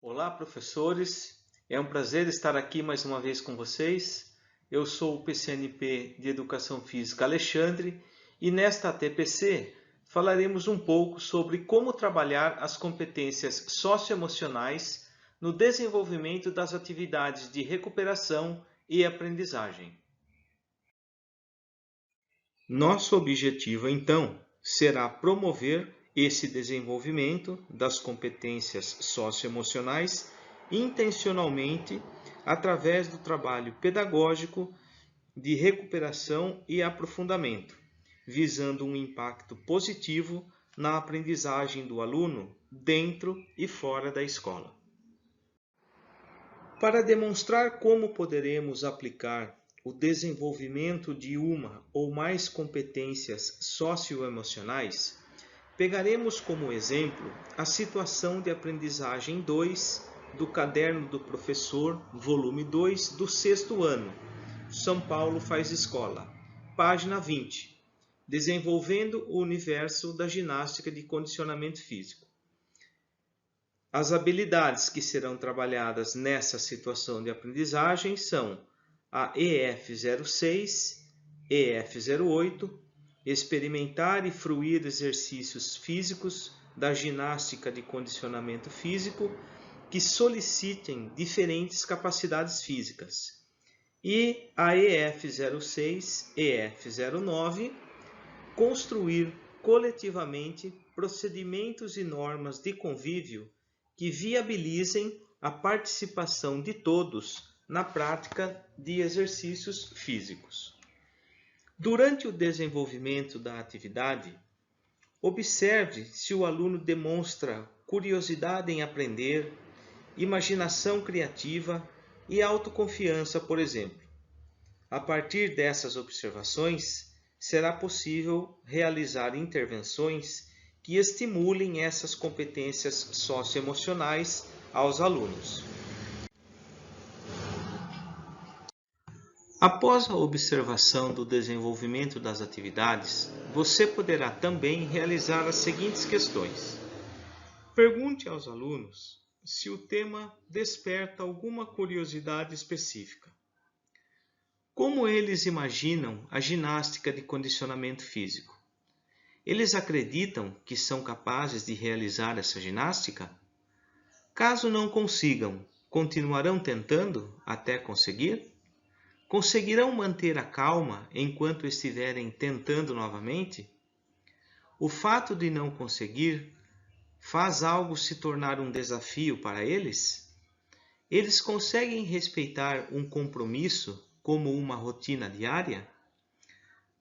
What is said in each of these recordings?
Olá, professores! É um prazer estar aqui mais uma vez com vocês. Eu sou o PCNP de Educação Física Alexandre e nesta TPC falaremos um pouco sobre como trabalhar as competências socioemocionais no desenvolvimento das atividades de recuperação e aprendizagem. Nosso objetivo, então, será promover esse desenvolvimento das competências socioemocionais intencionalmente através do trabalho pedagógico de recuperação e aprofundamento, visando um impacto positivo na aprendizagem do aluno dentro e fora da escola. Para demonstrar como poderemos aplicar o desenvolvimento de uma ou mais competências socioemocionais, pegaremos como exemplo a situação de aprendizagem 2 do Caderno do Professor, volume 2, do 6º ano, São Paulo faz escola, página 20, desenvolvendo o universo da ginástica de condicionamento físico. As habilidades que serão trabalhadas nessa situação de aprendizagem são a EF06, EF08, experimentar e fruir exercícios físicos da ginástica de condicionamento físico que solicitem diferentes capacidades físicas. E a EF06, EF09, construir coletivamente procedimentos e normas de convívio que viabilizem a participação de todos na prática de exercícios físicos. Durante o desenvolvimento da atividade, observe se o aluno demonstra curiosidade em aprender, imaginação criativa e autoconfiança, por exemplo. A partir dessas observações, será possível realizar intervenções que estimulem essas competências socioemocionais aos alunos. Após a observação do desenvolvimento das atividades, você poderá também realizar as seguintes questões. Pergunte aos alunos se o tema desperta alguma curiosidade específica. Como eles imaginam a ginástica de condicionamento físico? Eles acreditam que são capazes de realizar essa ginástica? Caso não consigam, continuarão tentando até conseguir? Conseguirão manter a calma enquanto estiverem tentando novamente? O fato de não conseguir faz algo se tornar um desafio para eles? Eles conseguem respeitar um compromisso como uma rotina diária?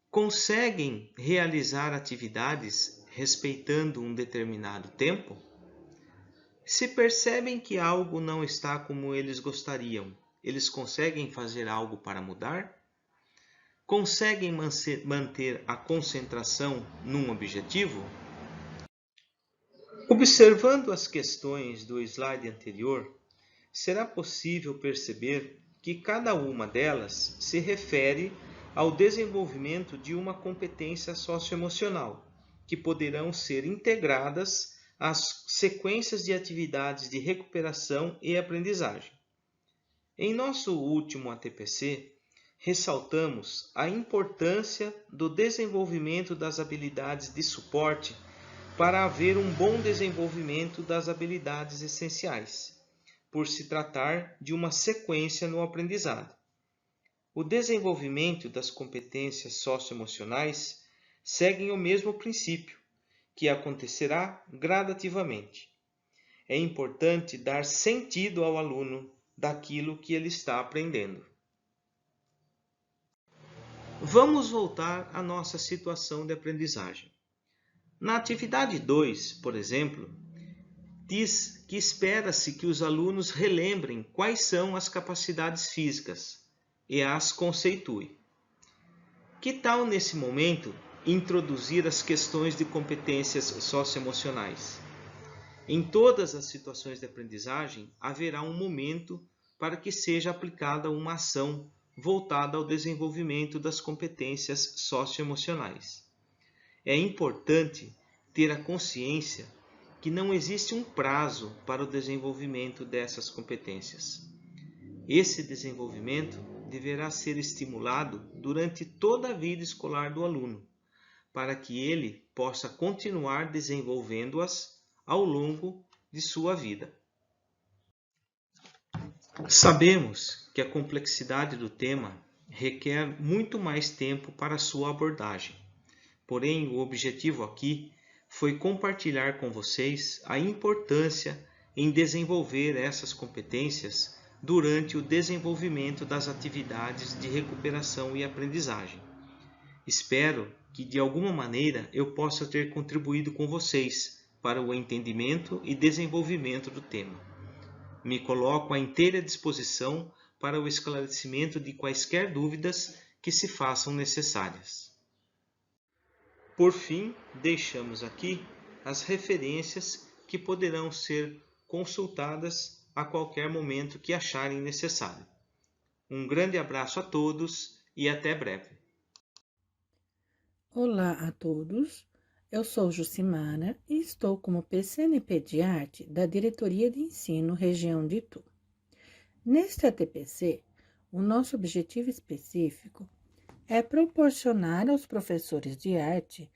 Conseguem realizar atividades respeitando um determinado tempo? Se percebem que algo não está como eles gostariam, eles conseguem fazer algo para mudar? Conseguem manter a concentração num objetivo? Observando as questões do slide anterior, será possível perceber que cada uma delas se refere ao desenvolvimento de uma competência socioemocional, que poderão ser integradas às sequências de atividades de recuperação e aprendizagem. Em nosso último ATPC, ressaltamos a importância do desenvolvimento das habilidades de suporte para haver um bom desenvolvimento das habilidades essenciais, por se tratar de uma sequência no aprendizado. O desenvolvimento das competências socioemocionais segue o mesmo princípio, que acontecerá gradativamente. É importante dar sentido ao aluno daquilo que ele está aprendendo. Vamos voltar à nossa situação de aprendizagem. Na atividade 2, por exemplo, diz que espera-se que os alunos relembrem quais são as capacidades físicas e as conceitue. Que tal, nesse momento, introduzir as questões de competências socioemocionais? Em todas as situações de aprendizagem, haverá um momento para que seja aplicada uma ação voltada ao desenvolvimento das competências socioemocionais. É importante ter a consciência que não existe um prazo para o desenvolvimento dessas competências. Esse desenvolvimento deverá ser estimulado durante toda a vida escolar do aluno, para que ele possa continuar desenvolvendo-as ao longo de sua vida. Sabemos que a complexidade do tema requer muito mais tempo para sua abordagem. Porém, o objetivo aqui foi compartilhar com vocês a importância em desenvolver essas competências durante o desenvolvimento das atividades de recuperação e aprendizagem. Espero que de alguma maneira eu possa ter contribuído com vocês para o entendimento e desenvolvimento do tema. Me coloco à inteira disposição para o esclarecimento de quaisquer dúvidas que se façam necessárias. Por fim, deixamos aqui as referências que poderão ser consultadas a qualquer momento que acharem necessário. Um grande abraço a todos e até breve. Olá a todos, eu sou Jucimara e estou como PCNP de Arte da Diretoria de Ensino Região de Itu. Neste ATPC, o nosso objetivo específico é proporcionar aos professores de arte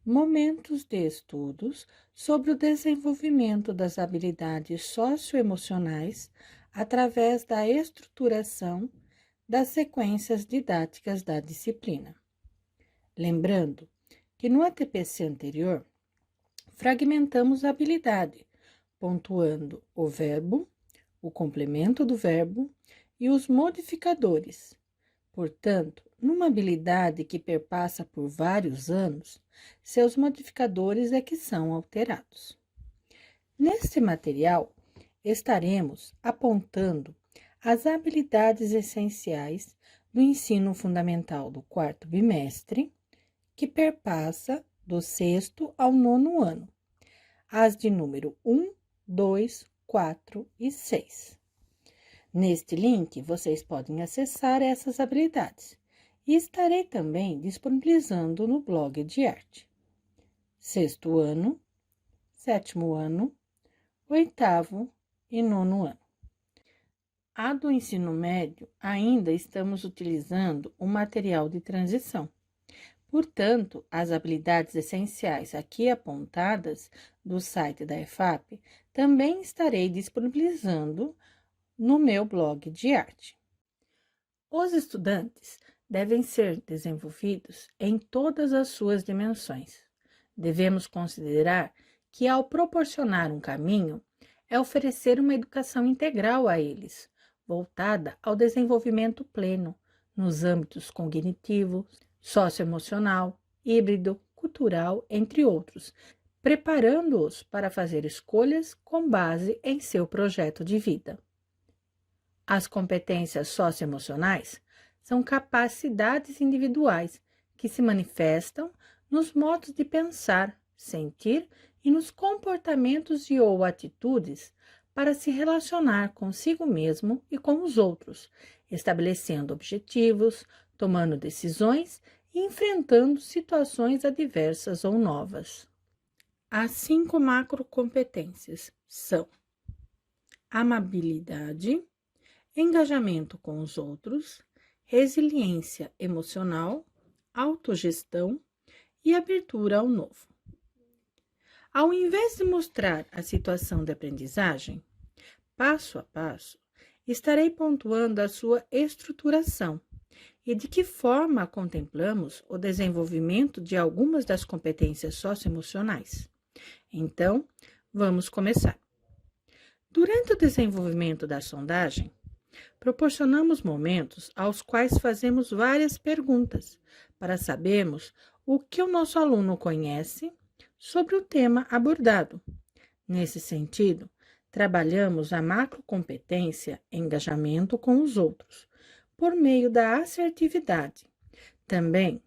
momentos de estudos sobre o desenvolvimento das habilidades socioemocionais através da estruturação das sequências didáticas da disciplina. Lembrando que no ATPC anterior, fragmentamos a habilidade, pontuando o verbo, o complemento do verbo e os modificadores. Portanto, numa habilidade que perpassa por vários anos, seus modificadores é que são alterados. Neste material, estaremos apontando as habilidades essenciais do ensino fundamental do quarto bimestre, que perpassa do 6º ao 9º ano, as de número 1, 2, 4 e 6. Neste link, vocês podem acessar essas habilidades e estarei também disponibilizando no blog de arte. 6º ano, 7º ano, 8º e 9º ano. A do ensino médio, ainda estamos utilizando o material de transição. Portanto, as habilidades essenciais aqui apontadas do site da EFAP também estarei disponibilizando no meu blog de arte. Os estudantes devem ser desenvolvidos em todas as suas dimensões. Devemos considerar que, ao proporcionar um caminho, é oferecer uma educação integral a eles, voltada ao desenvolvimento pleno, nos âmbitos cognitivo, socioemocional, híbrido, cultural, entre outros, preparando-os para fazer escolhas com base em seu projeto de vida. As competências socioemocionais são capacidades individuais que se manifestam nos modos de pensar, sentir e nos comportamentos e ou atitudes para se relacionar consigo mesmo e com os outros, estabelecendo objetivos, tomando decisões e enfrentando situações adversas ou novas. As 5 macrocompetências são amabilidade, engajamento com os outros, resiliência emocional, autogestão e abertura ao novo. Ao invés de mostrar a situação de aprendizagem, passo a passo, estarei pontuando a sua estruturação e de que forma contemplamos o desenvolvimento de algumas das competências socioemocionais. Então, vamos começar. Durante o desenvolvimento da sondagem, proporcionamos momentos aos quais fazemos várias perguntas para sabermos o que o nosso aluno conhece sobre o tema abordado. Nesse sentido, trabalhamos a macrocompetência engajamento com os outros, por meio da assertividade. Também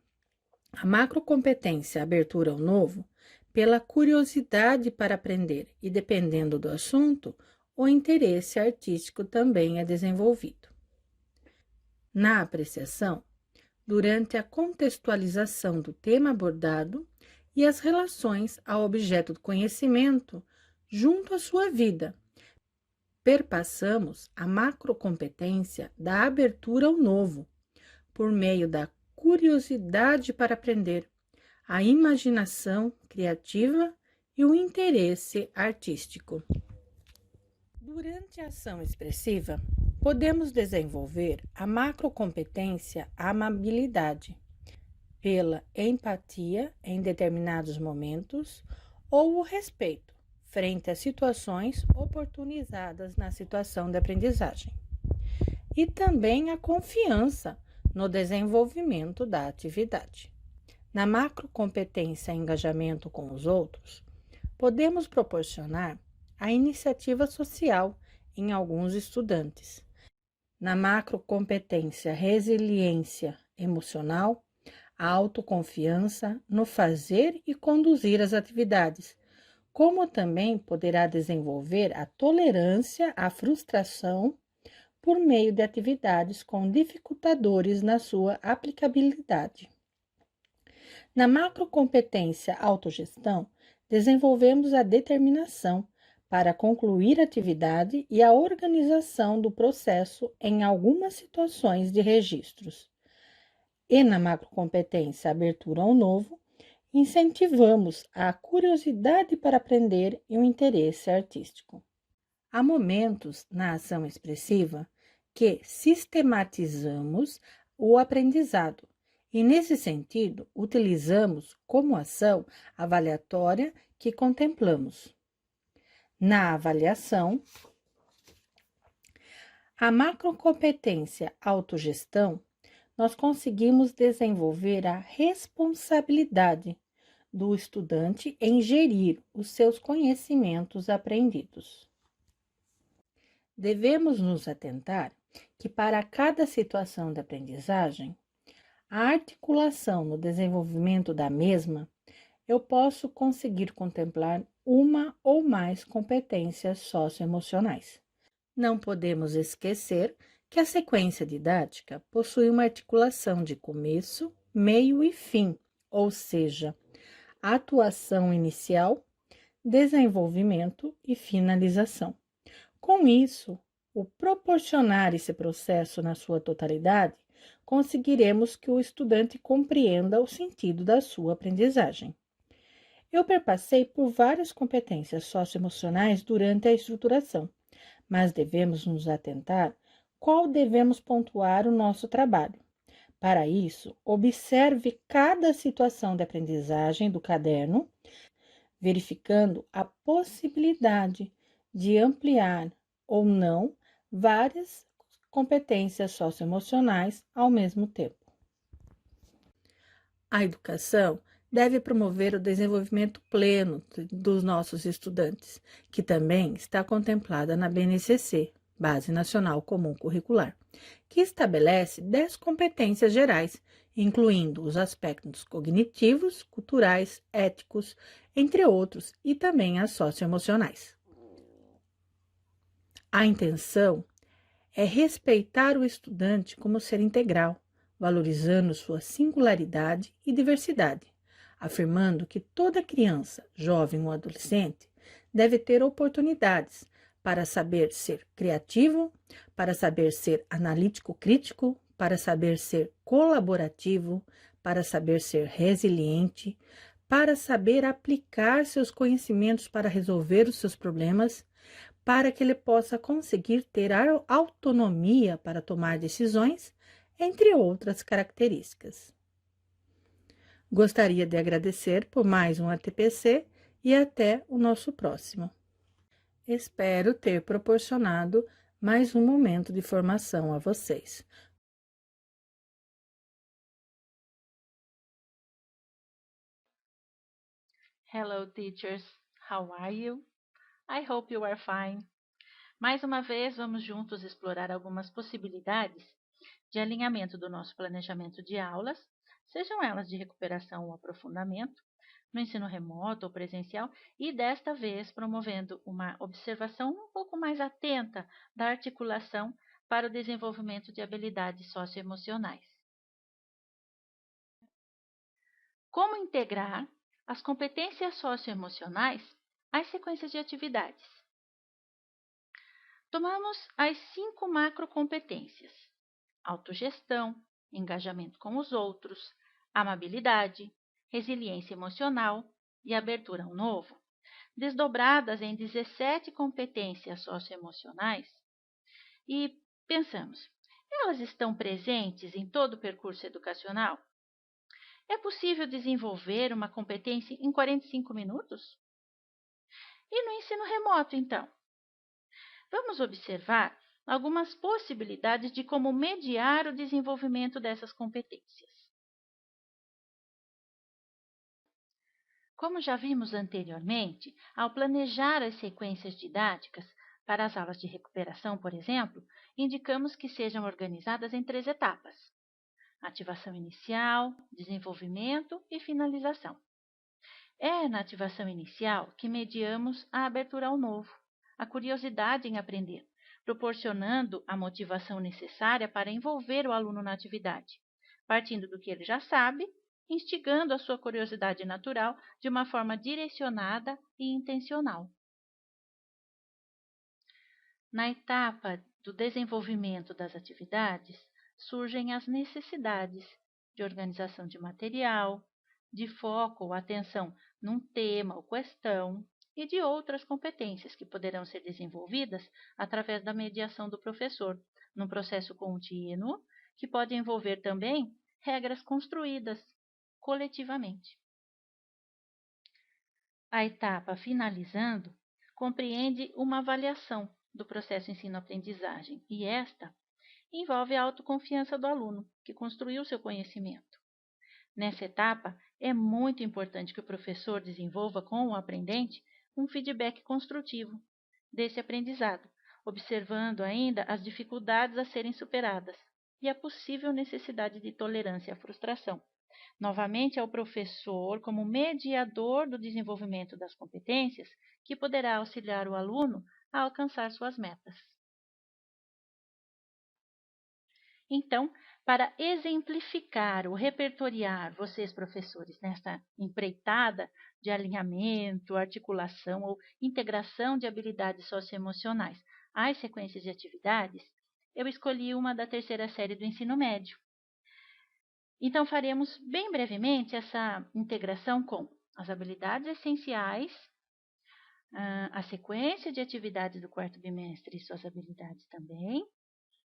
a macrocompetência abertura ao novo, pela curiosidade para aprender e, dependendo do assunto, o interesse artístico também é desenvolvido. Na apreciação, durante a contextualização do tema abordado e as relações ao objeto do conhecimento, junto à sua vida. Perpassamos a macrocompetência da abertura ao novo, por meio da curiosidade para aprender, a imaginação criativa e o interesse artístico. Durante a ação expressiva, podemos desenvolver a macrocompetência amabilidade, pela empatia em determinados momentos ou o respeito frente a situações oportunizadas na situação de aprendizagem. E também a confiança no desenvolvimento da atividade. Na macrocompetência engajamento com os outros, podemos proporcionar a iniciativa social em alguns estudantes. Na macrocompetência resiliência emocional, a autoconfiança no fazer e conduzir as atividades, como também poderá desenvolver a tolerância à frustração por meio de atividades com dificultadores na sua aplicabilidade. Na macrocompetência autogestão, desenvolvemos a determinação para concluir a atividade e a organização do processo em algumas situações de registros. E na macrocompetência abertura ao novo, incentivamos a curiosidade para aprender e o interesse artístico. Há momentos na ação expressiva que sistematizamos o aprendizado e, nesse sentido, utilizamos como ação avaliatória que contemplamos. Na avaliação, a macrocompetência autogestão, nós conseguimos desenvolver a responsabilidade do estudante em gerir os seus conhecimentos aprendidos. Devemos nos atentar que, para cada situação de aprendizagem, a articulação no desenvolvimento da mesma, eu posso conseguir contemplar uma ou mais competências socioemocionais. Não podemos esquecer que a sequência didática possui uma articulação de começo, meio e fim, ou seja, atuação inicial, desenvolvimento e finalização. Com isso, o proporcionar esse processo na sua totalidade, conseguiremos que o estudante compreenda o sentido da sua aprendizagem. Eu perpassei por várias competências socioemocionais durante a estruturação, mas devemos nos atentar qual devemos pontuar o nosso trabalho. Para isso, observe cada situação de aprendizagem do caderno, verificando a possibilidade de ampliar ou não várias competências socioemocionais ao mesmo tempo. A educação deve promover o desenvolvimento pleno dos nossos estudantes, que também está contemplada na BNCC, Base Nacional Comum Curricular, que estabelece 10 competências gerais, incluindo os aspectos cognitivos, culturais, éticos, entre outros, e também as socioemocionais. A intenção é respeitar o estudante como ser integral, valorizando sua singularidade e diversidade, afirmando que toda criança, jovem ou adolescente deve ter oportunidades para saber ser criativo, para saber ser analítico-crítico, para saber ser colaborativo, para saber ser resiliente, para saber aplicar seus conhecimentos para resolver os seus problemas, para que ele possa conseguir ter autonomia para tomar decisões, entre outras características. Gostaria de agradecer por mais um ATPC e até o nosso próximo. Espero ter proporcionado mais um momento de formação a vocês. Hello, teachers. How are you? I hope you are fine. Mais uma vez, vamos juntos explorar algumas possibilidades de alinhamento do nosso planejamento de aulas, sejam elas de recuperação ou aprofundamento, no ensino remoto ou presencial, e desta vez promovendo uma observação um pouco mais atenta da articulação para o desenvolvimento de habilidades socioemocionais. Como integrar as competências socioemocionais as sequências de atividades. Tomamos as 5 macrocompetências: autogestão, engajamento com os outros, amabilidade, resiliência emocional e abertura ao novo, desdobradas em 17 competências socioemocionais, e pensamos, elas estão presentes em todo o percurso educacional? É possível desenvolver uma competência em 45 minutos? E no ensino remoto, então? Vamos observar algumas possibilidades de como mediar o desenvolvimento dessas competências. Como já vimos anteriormente, ao planejar as sequências didáticas para as aulas de recuperação, por exemplo, indicamos que sejam organizadas em 3 etapas: ativação inicial, desenvolvimento e finalização. É na ativação inicial que mediamos a abertura ao novo, a curiosidade em aprender, proporcionando a motivação necessária para envolver o aluno na atividade, partindo do que ele já sabe, instigando a sua curiosidade natural de uma forma direcionada e intencional. Na etapa do desenvolvimento das atividades, surgem as necessidades de organização de material, de foco ou atenção num tema ou questão e de outras competências que poderão ser desenvolvidas através da mediação do professor, num processo contínuo que pode envolver também regras construídas coletivamente. A etapa finalizando compreende uma avaliação do processo ensino-aprendizagem e esta envolve a autoconfiança do aluno, que construiu seu conhecimento. Nessa etapa, é muito importante que o professor desenvolva com o aprendente um feedback construtivo desse aprendizado, observando ainda as dificuldades a serem superadas e a possível necessidade de tolerância à frustração. Novamente, é o professor, como mediador do desenvolvimento das competências, que poderá auxiliar o aluno a alcançar suas metas. Então, para exemplificar ou repertoriar vocês, professores, nesta empreitada de alinhamento, articulação ou integração de habilidades socioemocionais às sequências de atividades, eu escolhi uma da 3ª série do ensino médio. Então, faremos bem brevemente essa integração com as habilidades essenciais, a sequência de atividades do 4º bimestre e suas habilidades também,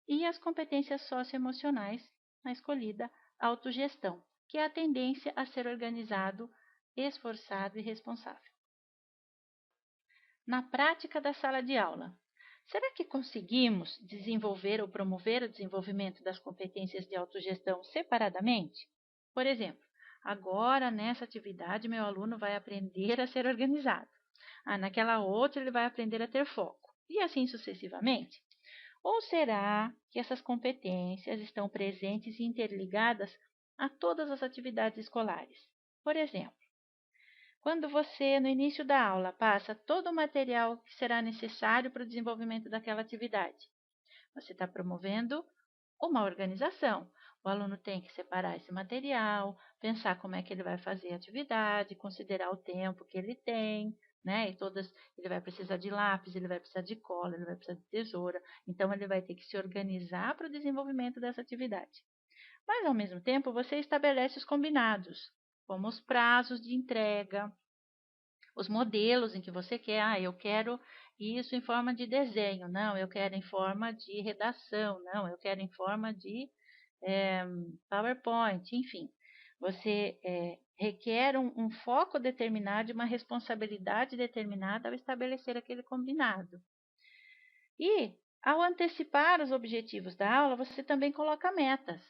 e as competências socioemocionais na escolhida autogestão, que é a tendência a ser organizado, esforçado e responsável. Na prática da sala de aula, será que conseguimos desenvolver ou promover o desenvolvimento das competências de autogestão separadamente? Por exemplo, agora nessa atividade meu aluno vai aprender a ser organizado. Naquela outra ele vai aprender a ter foco. E assim sucessivamente. Ou será que essas competências estão presentes e interligadas a todas as atividades escolares? Por exemplo, quando você, no início da aula, passa todo o material que será necessário para o desenvolvimento daquela atividade, você está promovendo uma organização. O aluno tem que separar esse material, pensar como é que ele vai fazer a atividade, considerar o tempo que ele tem, né? Ele vai precisar de lápis, ele vai precisar de cola, ele vai precisar de tesoura. Então, ele vai ter que se organizar para o desenvolvimento dessa atividade. Mas, ao mesmo tempo, você estabelece os combinados, como os prazos de entrega, os modelos em que você quer. Eu quero isso em forma de desenho. Não, eu quero em forma de redação. Não, eu quero em forma de PowerPoint, enfim. Você requer um foco determinado e uma responsabilidade determinada ao estabelecer aquele combinado. E, ao antecipar os objetivos da aula, você também coloca metas,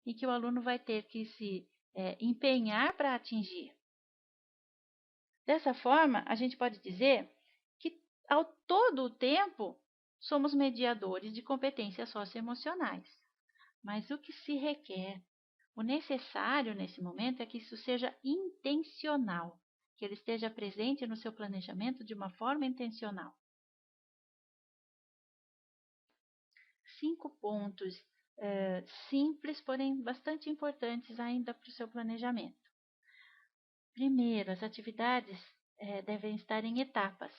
em que o aluno vai ter que se empenhar para atingir. Dessa forma, a gente pode dizer que, ao todo o tempo, somos mediadores de competências socioemocionais. Mas o que se requer, o necessário nesse momento é que isso seja intencional, que ele esteja presente no seu planejamento de uma forma intencional. 5 pontos simples, porém bastante importantes ainda para o seu planejamento. Primeiro, as atividades devem estar em etapas,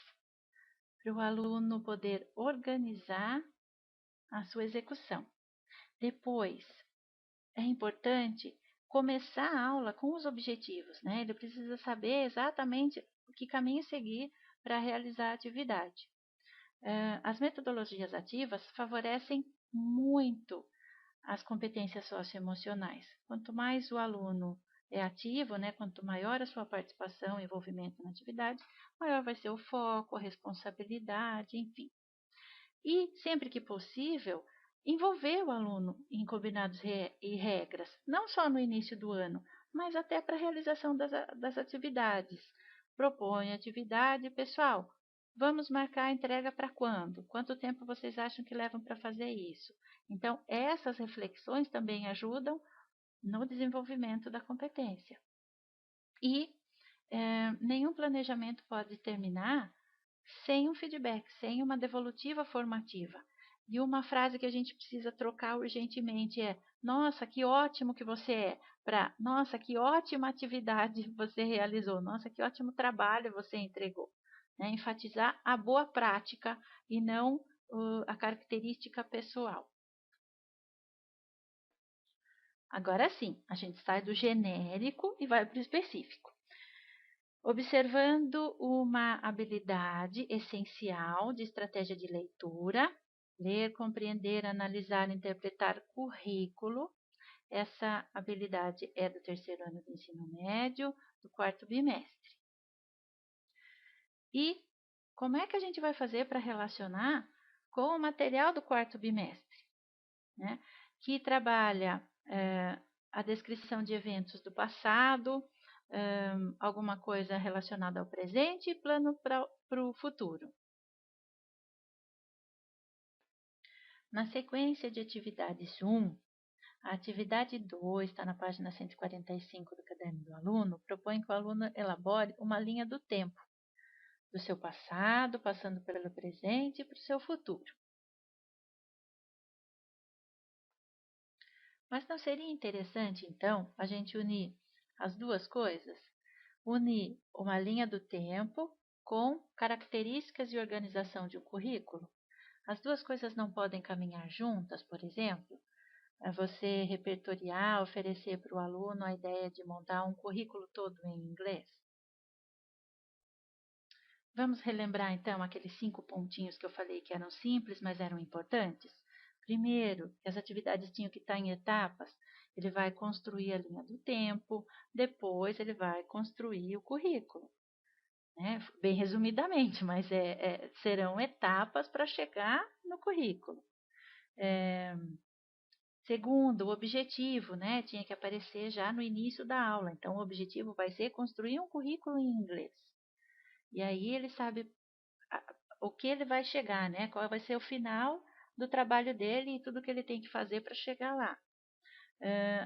para o aluno poder organizar a sua execução. Depois, é importante começar a aula com os objetivos, né? Ele precisa saber exatamente o que caminho seguir para realizar a atividade. As metodologias ativas favorecem muito as competências socioemocionais. Quanto mais o aluno é ativo, né, quanto maior a sua participação e envolvimento na atividade, maior vai ser o foco, a responsabilidade, enfim. E, sempre que possível, envolver o aluno em combinados e regras, não só no início do ano, mas até para a realização das atividades. Propõe atividade, pessoal. Vamos marcar a entrega para quando? Quanto tempo vocês acham que levam para fazer isso? Então, essas reflexões também ajudam no desenvolvimento da competência. E nenhum planejamento pode terminar sem um feedback, sem uma devolutiva formativa. E uma frase que a gente precisa trocar urgentemente é: nossa, que ótimo que você é, para nossa, que ótima atividade você realizou, nossa, que ótimo trabalho você entregou. Né? Enfatizar a boa prática e não a característica pessoal. Agora sim, a gente sai do genérico e vai para o específico. Observando uma habilidade essencial de estratégia de leitura, ler, compreender, analisar, interpretar currículo. Essa habilidade é do terceiro ano do ensino médio, do quarto bimestre. E como é que a gente vai fazer para relacionar com o material do quarto bimestre, né? Que trabalha a descrição de eventos do passado, alguma coisa relacionada ao presente e plano para o futuro. Na sequência de atividades 1, a atividade 2 está na página 145 do caderno do aluno, propõe que o aluno elabore uma linha do tempo, do seu passado, passando pelo presente e para o seu futuro. Mas não seria interessante, então, a gente unir as duas coisas? Unir uma linha do tempo com características e organização de um currículo? As duas coisas não podem caminhar juntas, por exemplo? Você repertoriar, oferecer para o aluno a ideia de montar um currículo todo em inglês? Vamos relembrar, então, aqueles 5 pontinhos que eu falei que eram simples, mas eram importantes? Primeiro, que as atividades tinham que estar em etapas. Ele vai construir a linha do tempo, depois ele vai construir o currículo. Né? Bem resumidamente, mas serão etapas para chegar no currículo. Segundo, o objetivo, né? Tinha que aparecer já no início da aula. Então, o objetivo vai ser construir um currículo em inglês. E aí ele sabe o que ele vai chegar, né? Qual vai ser o final do trabalho dele e tudo que ele tem que fazer para chegar lá.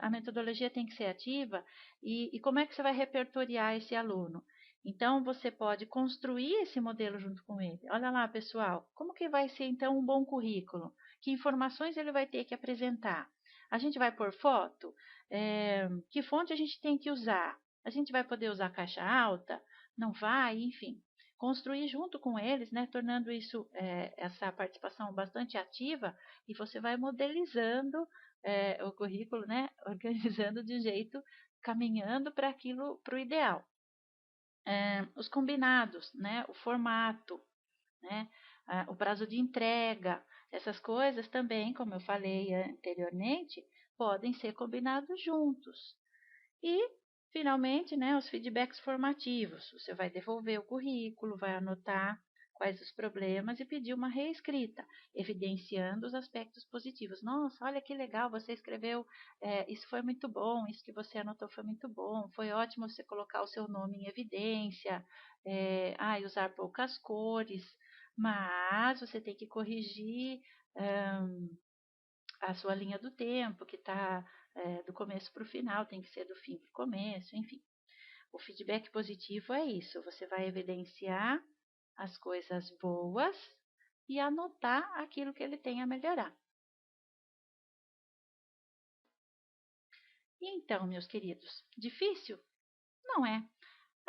A metodologia tem que ser ativa e como é que você vai repertoriar esse aluno? Então, você pode construir esse modelo junto com ele. Olha lá, pessoal, como que vai ser então um bom currículo? Que informações ele vai ter que apresentar? A gente vai pôr foto? Que fonte a gente tem que usar? A gente vai poder usar caixa alta? Não vai? Enfim, construir junto com eles, né, tornando isso, essa participação bastante ativa, e você vai modelizando o currículo, né, organizando de jeito, caminhando para aquilo, para o ideal. Os combinados, né, o formato, né, o prazo de entrega, essas coisas também, como eu falei anteriormente, podem ser combinados juntos. E, finalmente, né, os feedbacks formativos. Você vai devolver o currículo, vai anotar quais os problemas e pedir uma reescrita, evidenciando os aspectos positivos. Nossa, olha que legal, você escreveu, isso foi muito bom, isso que você anotou foi muito bom, foi ótimo você colocar o seu nome em evidência, usar poucas cores, mas você tem que corrigir a sua linha do tempo, que está do começo para o final, tem que ser do fim para o começo, enfim. O feedback positivo é isso, você vai evidenciar as coisas boas e anotar aquilo que ele tem a melhorar. E então, meus queridos, difícil? Não é.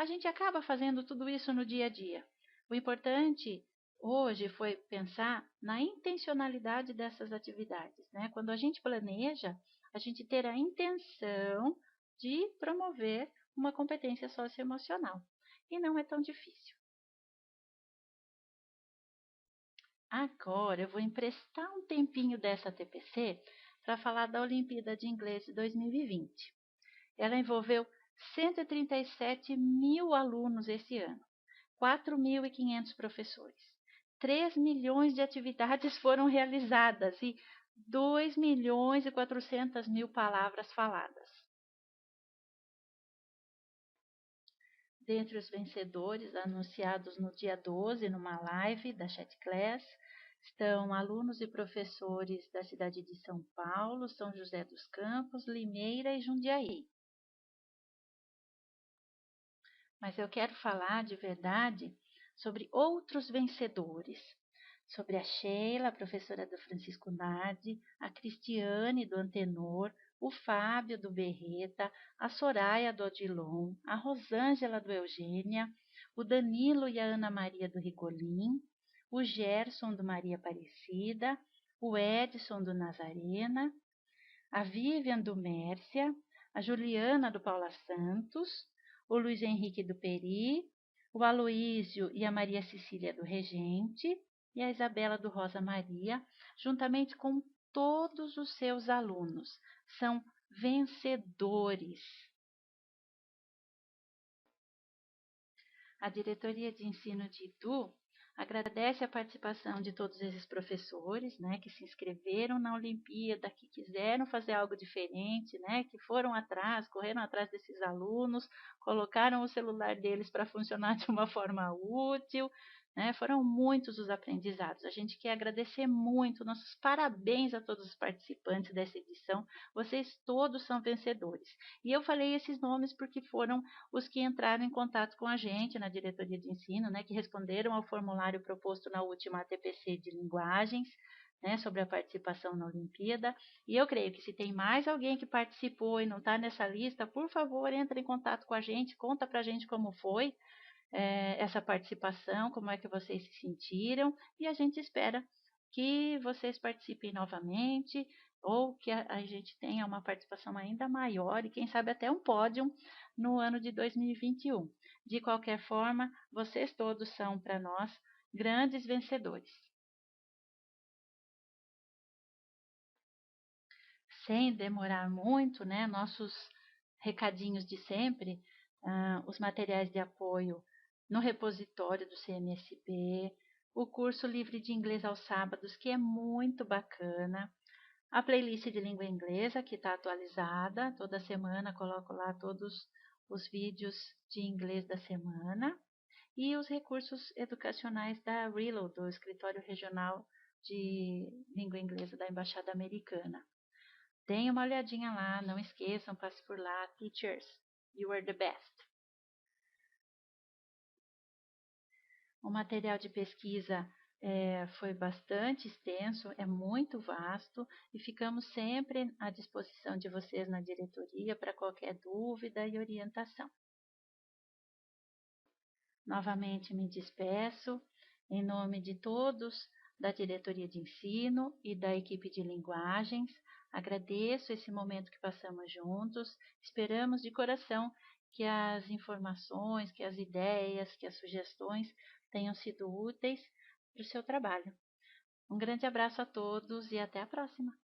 a gente acaba fazendo tudo isso no dia a dia. O importante hoje foi pensar na intencionalidade dessas atividades, né? Quando a gente planeja, a gente ter a intenção de promover uma competência socioemocional. E não é tão difícil. Agora eu vou emprestar um tempinho dessa TPC para falar da Olimpíada de Inglês de 2020. Ela envolveu 137 mil alunos esse ano, 4.500 professores. 3 milhões de atividades foram realizadas e 2 milhões e 400 mil palavras faladas. Dentre os vencedores anunciados no dia 12, numa live da Chat Class, estão alunos e professores da cidade de São Paulo, São José dos Campos, Limeira e Jundiaí. Mas eu quero falar de verdade sobre outros vencedores, sobre a Sheila, professora do Francisco Nardi, a Cristiane do Antenor, o Fábio do Berreta, a Soraya do Odilon, a Rosângela do Eugênia, o Danilo e a Ana Maria do Rigolim, o Gerson do Maria Aparecida, o Edson do Nazarena, a Vivian do Mércia, a Juliana do Paula Santos, o Luiz Henrique do Peri, o Aloísio e a Maria Cecília do Regente e a Isabela do Rosa Maria, juntamente com todos os seus alunos. São vencedores. A Diretoria de Ensino de Itu agradece a participação de todos esses professores, né, que se inscreveram na Olimpíada, que quiseram fazer algo diferente, né, que foram atrás, correram atrás desses alunos, colocaram o celular deles para funcionar de uma forma útil, né, foram muitos os aprendizados. A gente quer agradecer muito, nossos parabéns a todos os participantes dessa edição, vocês todos são vencedores. E eu falei esses nomes porque foram os que entraram em contato com a gente na diretoria de ensino, né, que responderam ao formulário proposto na última ATPC de linguagens, né, sobre a participação na Olimpíada. E eu creio que se tem mais alguém que participou e não está nessa lista, por favor, entre em contato com a gente, conta para a gente como foi essa participação, como é que vocês se sentiram, e a gente espera que vocês participem novamente, ou que a gente tenha uma participação ainda maior e quem sabe até um pódio no ano de 2021. De qualquer forma, vocês todos são para nós grandes vencedores. Sem demorar muito, né, nossos recadinhos de sempre, os materiais de apoio no repositório do CMSP, o curso livre de inglês aos sábados, que é muito bacana, a playlist de língua inglesa, que está atualizada, toda semana coloco lá todos os vídeos de inglês da semana, e os recursos educacionais da RILO, do Escritório Regional de Língua Inglesa da Embaixada Americana. Deem uma olhadinha lá, não esqueçam, passe por lá. Teachers, you are the best. O material de pesquisa foi bastante extenso, é muito vasto e ficamos sempre à disposição de vocês na diretoria para qualquer dúvida e orientação. Novamente me despeço em nome de todos da diretoria de ensino e da equipe de linguagens. Agradeço esse momento que passamos juntos. Esperamos de coração que as informações, que as ideias, que as sugestões tenham sido úteis para o seu trabalho. Um grande abraço a todos e até a próxima!